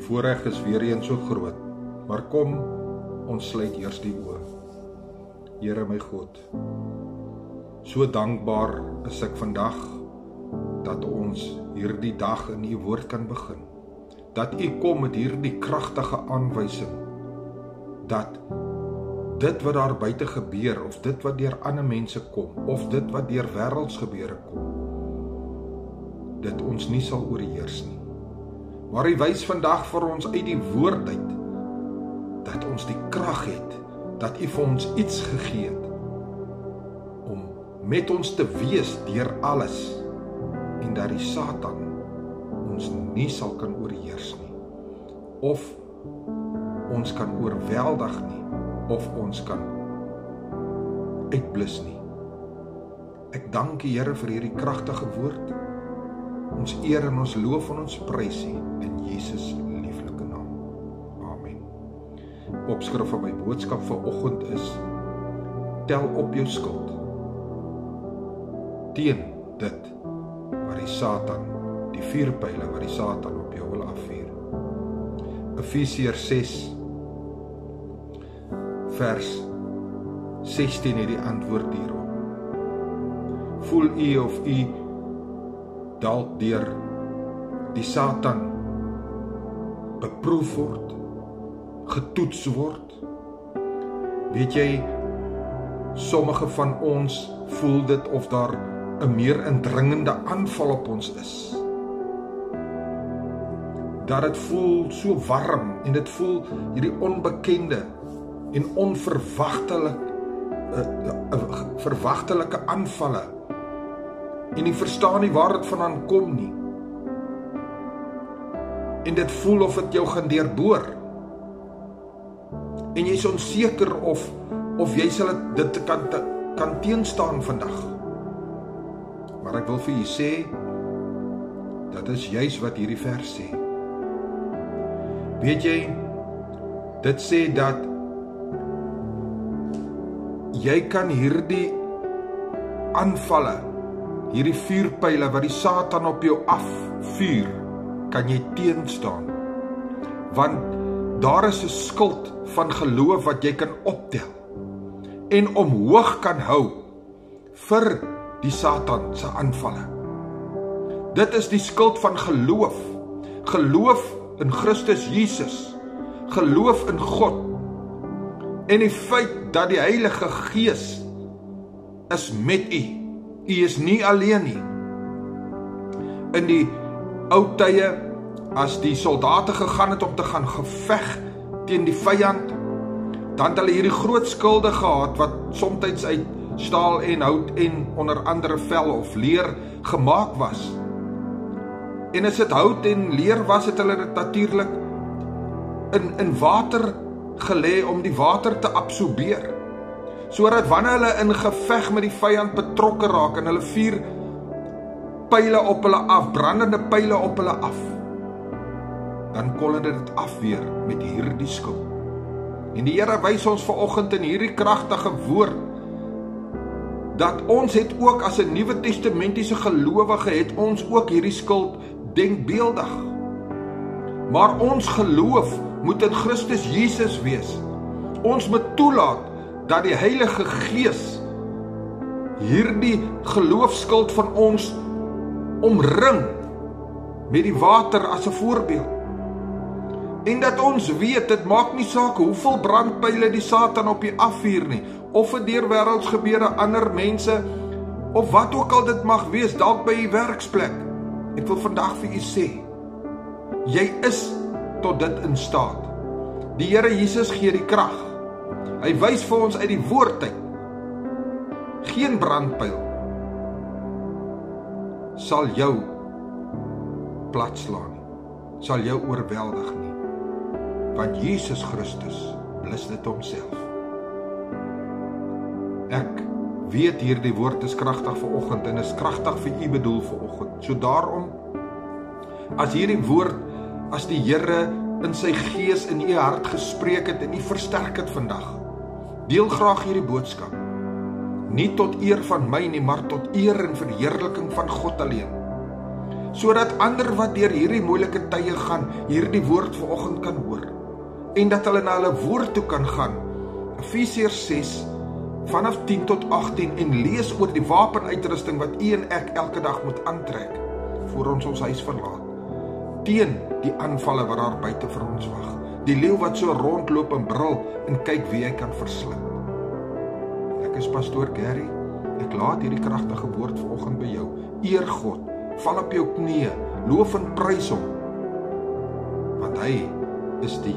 voorreg is weer eens so groot, maar kom, ons sluit eers die oë. Here my God, so dankbaar is ek vandag, dat ons hierdie dag in U woord kan begin, dat U kom met hierdie kragtige aanwysing, dat dit wat daar buite gebeur, of dit wat deur ander mense kom, of dit wat deur wêreldsgebeure kom, dit ons nie sal oorheers nie. Maar U wys vandag vir ons uit die woord uit, dat ons die krag het, dat U vir ons iets gegee het, om met ons te wees deur alles, en dat die Satan ons nie sal kan oorheers nie, of ons kan oorweldig nie, of ons kan uitblus nie. Ek dank U, Here, vir hierdie kragtige woord. Ons eer en ons loof en ons prys U in Jesus lieflike naam. Amen. Opskrif van my boodskap vir oggend is: tel op jou skuld. Teen dit wat die Satan, die vuurpyle wat die Satan op jou wil afvuur. Efesiërs 6 vers 16 het die antwoord hierop. Voel U of U dalk deur die Satan beproef word, getoets word? Weet jy, sommige van ons voel dit of daar 'n meer indringende aanval op ons is. Dat dit voel so warm en dit voel hierdie onbekende en verwagtelike aanvalle, en jy verstaan nie waar dit vandaan kom nie, en dit voel of dit jou gaan deurboor, en jy is onseker of jy sal dit kan teenstaan vandag. Maar ek wil vir u sê, dat is juis wat hierdie vers sê. Weet jy, dit sê dat jy kan hierdie aanvalle, hierdie vuurpyle wat die Satan op jou afvuur, kan jy teenstaan. Want daar is 'n skild van geloof wat jy kan optel en omhoog kan hou vir die Satan se aanvalle. Dit is die skild van geloof. Geloof in Christus Jesus. Geloof in God. En die feit dat die Heilige Gees is met u. U is nie alleen nie. In die ou tye, as die soldate gegaan het om te gaan geveg teen die vyand, dan het hulle hierdie groot skilde gehad, wat soms uit staal en hout en onder andere vel of leer gemaak was. En as dit hout en leer was, het hulle dit natuurlik in water gelê om die water te absorbeer, sodat wanneer hulle in geveg met die vyand betrokke raak en hulle vuur pyle op hulle af, brandende pyle op hulle af, dan kon hulle dit afweer met hierdie skild. En die Here wys ons vanoggend in hierdie kragtige woord, dat ons het ook as 'n Nuwe Testamentiese gelowige, het ons ook hierdie skild denkbeeldig. Maar ons geloof moet in Christus Jesus wees. Ons moet toelaat dat die Heilige Gees hierdie geloofskild van ons omring met die water as 'n voorbeeld. En dat ons weet, dit maak nie saak hoeveel brandpyle die Satan op die afvuur nie, of het deur wêreldsgebeure, ander mense, of wat ook al dit mag wees, dalk by u werksplek. Ek wil vandag vir u sê, jy is tot dit in staat. Die Here Jesus gee die krag. Hy wys vir ons uit die woord uit. Geen brandpyl sal jou platslaan nie, sal jou oorweldig nie, want Jesus Christus blus dit homself. Ek weet hierdie woord is kragtig vir oggend en is kragtig vir u bedoel vir oggend. So daarom, as hierdie woord, as die Here in sy gees in u hart gespreek het en u versterk het vandag, deel graag hierdie boodskap. Nie tot eer van my nie, maar tot eer en verheerliking van God alleen. sodat ander wat deur hierdie moeilike tye gaan, hierdie woord vanoggend kan hoor, en dat hulle na hulle woord toe kan gaan, Efesiërs 6, vanaf 10 tot 18, en lees oor die wapenuitrusting wat u en ek elke dag moet aantrek, voor ons huis verlaat, teen die aanvalle wat daar buite vir ons wag, die leeu wat so rondloop en brul, en kyk wie hy kan verslind. Ek is pastoor Gary, ek laat hierdie kragtige woord vanoggend by jou, eer God, val op jou knieë, loof en prys hom, want hy is die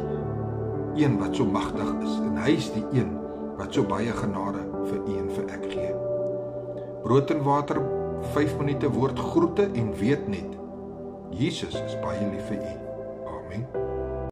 een wat so magtig is, en hy is die een wat so baie genade vir u en vir ek gee. Brood en water, 5 minute woord groete en weet net, Jesus is baie lief vir u. Amen.